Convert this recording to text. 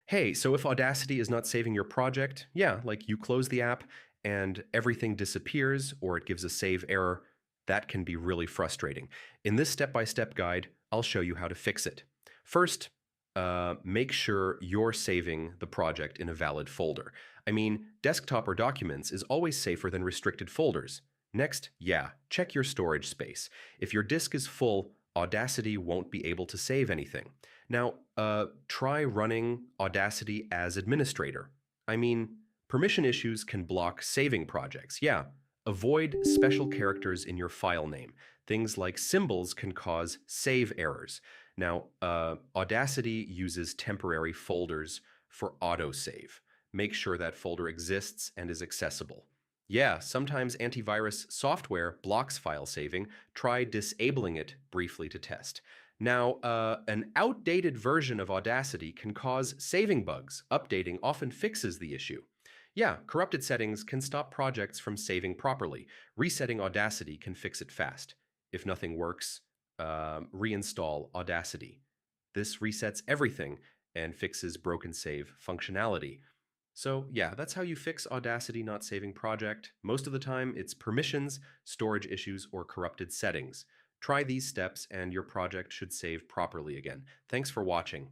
Hey, so if Audacity is not saving your project, yeah, like you close the app and everything disappears or it gives a save error, that can be really frustrating. In this step-by-step guide, I'll show you how to fix it. First, make sure you're saving the project in a valid folder. I mean, desktop or documents is always safer than restricted folders. Next, yeah, check your storage space. If your disk is full, Audacity won't be able to save anything. Now, try running Audacity as administrator. I mean, permission issues can block saving projects. Yeah, avoid special characters in your file name. Things like symbols can cause save errors. Now, Audacity uses temporary folders for autosave. Make sure that folder exists and is accessible. Yeah, sometimes antivirus software blocks file saving. Try disabling it briefly to test. Now, an outdated version of Audacity can cause saving bugs. Updating often fixes the issue. Yeah, corrupted settings can stop projects from saving properly. Resetting Audacity can fix it fast. If nothing works, reinstall Audacity. This resets everything and fixes broken save functionality. So yeah, that's how you fix Audacity not saving project. Most of the time, it's permissions, storage issues, or corrupted settings. Try these steps and your project should save properly again. Thanks for watching.